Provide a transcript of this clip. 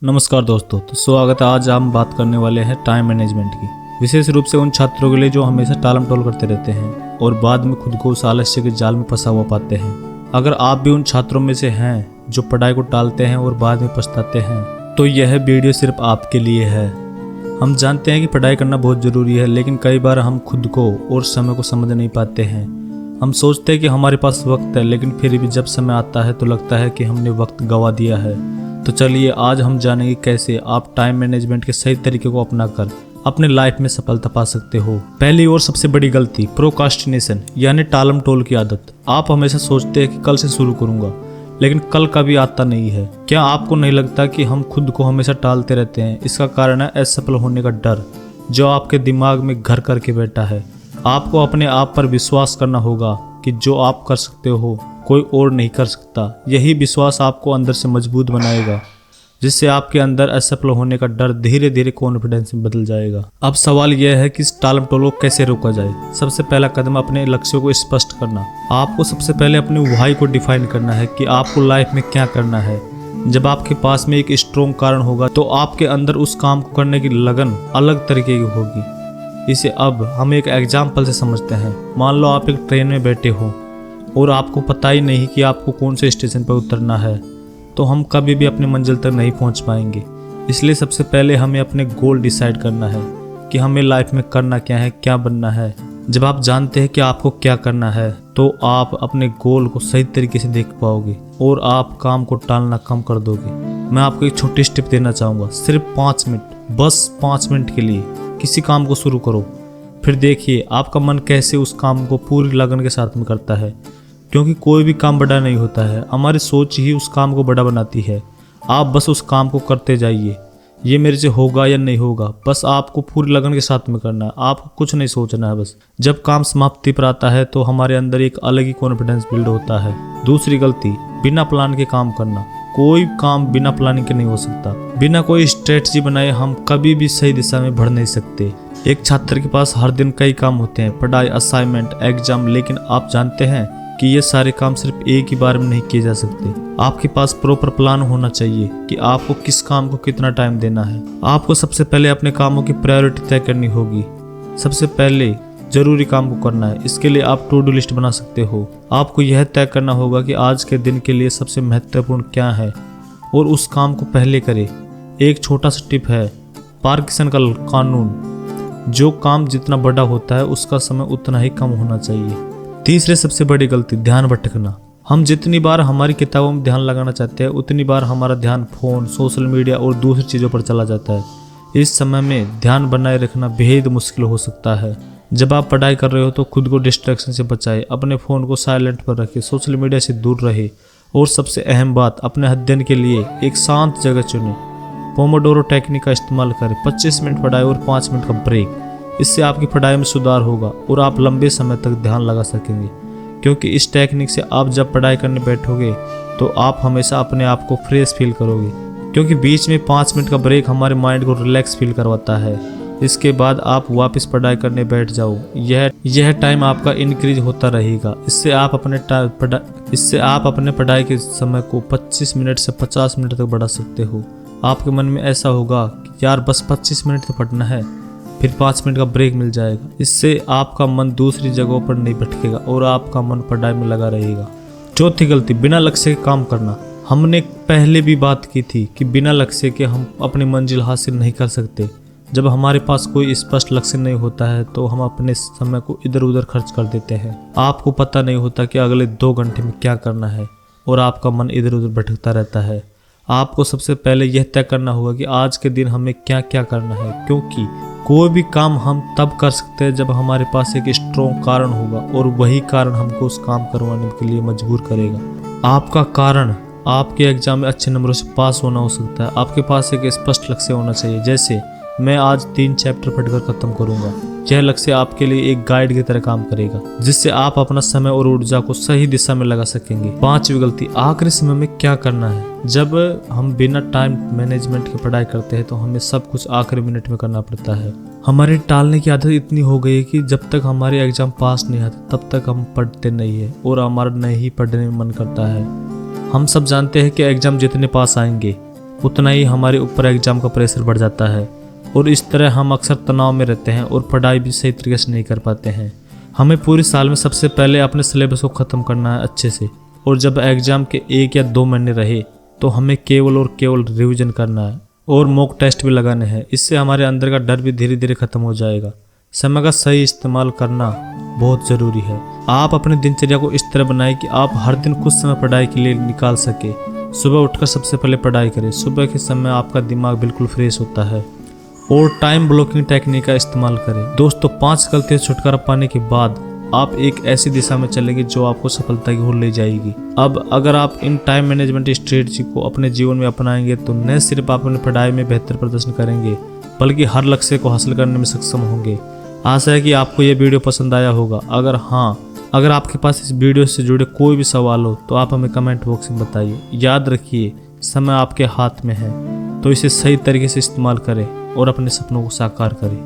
नमस्कार दोस्तों, तो स्वागत है। आज हम बात करने वाले हैं टाइम मैनेजमेंट की, विशेष रूप से उन छात्रों के लिए जो हमेशा टालम टोल करते रहते हैं और बाद में खुद को उस आलस्य के जाल में फंसा हुआ पाते हैं। अगर आप भी उन छात्रों में से हैं जो पढ़ाई को टालते हैं और बाद में पछताते हैं, तो यह वीडियो सिर्फ आपके लिए है। हम जानते हैं कि पढ़ाई करना बहुत ज़रूरी है, लेकिन कई बार हम खुद को और समय को समझ नहीं पाते हैं। हम सोचते हैं कि हमारे पास वक्त है, लेकिन फिर भी जब समय आता है तो लगता है कि हमने वक्त गंवा दिया है। तो चलिए आज हम जानेंगे कैसे आप टाइम मैनेजमेंट के सही तरीके को अपनाकर अपने लाइफ में सफलता पा सकते हो। पहली और सबसे बड़ी गलती, प्रोकास्टिनेशन यानी टालम टोल की आदत। आप हमेशा सोचते हैं कि कल से शुरू करूंगा, लेकिन कल कभी आता नहीं है। क्या आपको नहीं लगता कि हम खुद को हमेशा टालते रहते हैं? इसका कारण है असफल होने का डर, जो आपके दिमाग में घर करके बैठा है। आपको अपने आप पर विश्वास करना होगा कि जो आप कर सकते हो कोई और नहीं कर सकता। यही विश्वास आपको अंदर से मजबूत बनाएगा, जिससे आपके अंदर असफल होने का डर धीरे धीरे कॉन्फिडेंस में बदल जाएगा। अब सवाल यह है कि इस टालम टोल को कैसे रोका जाए। सबसे पहला कदम अपने लक्ष्यों को स्पष्ट करना। आपको सबसे पहले अपने व्हाई को डिफाइन करना है कि आपको लाइफ में क्या करना है। जब आपके पास में एक स्ट्रॉन्ग कारण होगा तो आपके अंदर उस काम को करने की लगन अलग तरीके की होगी। इसे अब हम एक एग्जाम्पल से समझते हैं। मान लो आप एक ट्रेन में बैठे हो और आपको पता ही नहीं कि आपको कौन से स्टेशन पर उतरना है, तो हम कभी भी अपनी मंजिल तक नहीं पहुंच पाएंगे। इसलिए सबसे पहले हमें अपने गोल डिसाइड करना है कि हमें लाइफ में करना क्या है, क्या बनना है। जब आप जानते हैं कि आपको क्या करना है, तो आप अपने गोल को सही तरीके से देख पाओगे और आप काम को टालना कम कर दोगे। मैं आपको एक छोटी टिप देना चाहूँगा। सिर्फ 5 मिनट, बस 5 मिनट के लिए किसी काम को शुरू करो, फिर देखिए आपका मन कैसे उस काम को पूरी लगन के साथ में करता है। क्योंकि कोई भी काम बड़ा नहीं होता है, हमारी सोच ही उस काम को बड़ा बनाती है। आप बस उस काम को करते जाइए। ये मेरे से होगा या नहीं होगा, बस आपको पूरी लगन के साथ में करना है। आपको कुछ नहीं सोचना है। बस जब काम समाप्ति पर आता है तो हमारे अंदर एक अलग ही कॉन्फिडेंस बिल्ड होता है। दूसरी गलती, बिना प्लान के काम करना। कोई काम बिना प्लानिंग के नहीं हो सकता। बिना कोई स्ट्रेटजी बनाए हम कभी भी सही दिशा में बढ़ नहीं सकते। एक छात्र के पास हर दिन कई काम होते हैं, पढ़ाई, असाइनमेंट, एग्जाम, लेकिन आप जानते हैं कि ये सारे काम सिर्फ एक ही बार में नहीं किए जा सकते। आपके पास प्रॉपर प्लान होना चाहिए कि आपको किस काम को कितना टाइम देना है। आपको सबसे पहले अपने कामों की प्रायोरिटी तय करनी होगी। सबसे पहले जरूरी काम को करना है। इसके लिए आप टू डू लिस्ट बना सकते हो। आपको यह तय करना होगा कि आज के दिन के लिए सबसे महत्वपूर्ण क्या है और उस काम को पहले करें। एक छोटा सा टिप है, पार्किंसन का कानून। जो काम जितना बड़ा होता है उसका समय उतना ही कम होना चाहिए। तीसरे सबसे बड़ी गलती, ध्यान भटकना। हम जितनी बार हमारी किताबों में ध्यान लगाना चाहते हैं, उतनी बार हमारा ध्यान फोन, सोशल मीडिया और दूसरी चीज़ों पर चला जाता है। इस समय में ध्यान बनाए रखना बेहद मुश्किल हो सकता है। जब आप पढ़ाई कर रहे हो तो खुद को डिस्ट्रैक्शन से बचाए। अपने फ़ोन को साइलेंट पर रखें, सोशल मीडिया से दूर रहे और सबसे अहम बात, अपने अध्ययन के लिए एक शांत जगह चुनें। पोमोडोरो टेक्निक का इस्तेमाल करें। 25 मिनट पढ़ाई और 5 मिनट का ब्रेक। इससे आपकी पढ़ाई में सुधार होगा और आप लंबे समय तक ध्यान लगा सकेंगे। क्योंकि इस टेक्निक से आप जब पढ़ाई करने बैठोगे तो आप हमेशा अपने आप को फ्रेश फील करोगे, क्योंकि बीच में 5 मिनट का ब्रेक हमारे माइंड को रिलैक्स फील करवाता है। इसके बाद आप वापस पढ़ाई करने बैठ जाओ। यह टाइम आपका इंक्रीज होता रहेगा। इससे आप अपने पढ़ाई के समय को 25 मिनट से 50 मिनट तक बढ़ा सकते हो। आपके मन में ऐसा होगा कि यार बस 25 मिनट तो पढ़ना है, फिर 5 मिनट का ब्रेक मिल जाएगा। इससे आपका मन दूसरी जगहों पर नहीं भटकेगा और आपका मन पढ़ाई में लगा रहेगा। चौथी गलती, बिना लक्ष्य के काम करना। हमने पहले भी बात की थी कि बिना लक्ष्य के हम अपनी मंजिल हासिल नहीं कर सकते। जब हमारे पास कोई स्पष्ट लक्ष्य नहीं होता है तो हम अपने समय को इधर उधर खर्च कर देते हैं। आपको पता नहीं होता कि अगले 2 घंटे में क्या करना है और आपका मन इधर उधर भटकता रहता है। आपको सबसे पहले यह तय करना होगा कि आज के दिन हमें क्या क्या करना है, क्योंकि कोई भी काम हम तब कर सकते हैं जब हमारे पास एक स्ट्रॉन्ग कारण होगा और वही कारण हमको उस काम करवाने के लिए मजबूर करेगा। आपका कारण आपके एग्जाम में अच्छे नंबरों से पास होना हो सकता है। आपके पास एक स्पष्ट लक्ष्य होना चाहिए, जैसे मैं आज 3 चैप्टर पढ़कर खत्म करूंगा। यह लक्ष्य आपके लिए एक गाइड की तरह काम करेगा, जिससे आप अपना समय और ऊर्जा को सही दिशा में लगा सकेंगे। 5वीं गलती, आखिरी समय में क्या करना है। जब हम बिना टाइम मैनेजमेंट की पढ़ाई करते हैं तो हमें सब कुछ आखिरी मिनट में करना पड़ता है। हमारी टालने की आदत इतनी हो गई है कि जब तक हमारे एग्जाम पास नहीं आते तब तक हम पढ़ते नहीं है और हमारा नहीं पढ़ने में मन करता है। हम सब जानते हैं कि एग्जाम जितने पास आएंगे उतना ही हमारे ऊपर एग्जाम का प्रेशर बढ़ जाता है और इस तरह हम अक्सर तनाव में रहते हैं और पढ़ाई भी सही तरीके से नहीं कर पाते हैं। हमें पूरे साल में सबसे पहले अपने सिलेबस को ख़त्म करना है अच्छे से, और जब एग्ज़ाम के 1 या 2 महीने रहे तो हमें केवल और केवल रिवीजन करना है और मॉक टेस्ट भी लगाने हैं। इससे हमारे अंदर का डर भी धीरे धीरे ख़त्म हो जाएगा। समय का सही इस्तेमाल करना बहुत ज़रूरी है। आप अपनी दिनचर्या को इस तरह बनाएं कि आप हर दिन कुछ समय पढ़ाई के लिए निकाल सके। सुबह उठकर सबसे पहले पढ़ाई करें। सुबह के समय आपका दिमाग बिल्कुल फ्रेश होता है। और टाइम ब्लॉकिंग टेक्निक का इस्तेमाल करें। दोस्तों, 5 गलतियों से छुटकारा पाने के बाद आप एक ऐसी दिशा में चलेंगे जो आपको सफलता की ओर ले जाएगी। अब अगर आप इन टाइम मैनेजमेंट स्ट्रेटजी को अपने जीवन में अपनाएंगे तो न सिर्फ आप अपनी पढ़ाई में बेहतर प्रदर्शन करेंगे बल्कि हर लक्ष्य को हासिल करने में सक्षम होंगे। आशा है कि आपको ये वीडियो पसंद आया होगा। अगर आपके पास इस वीडियो से जुड़े कोई भी सवाल हो तो आप हमें कमेंट बॉक्स में बताइए। याद रखिए, समय आपके हाथ में है, तो इसे सही तरीके से इस्तेमाल करें और अपने सपनों को साकार करें।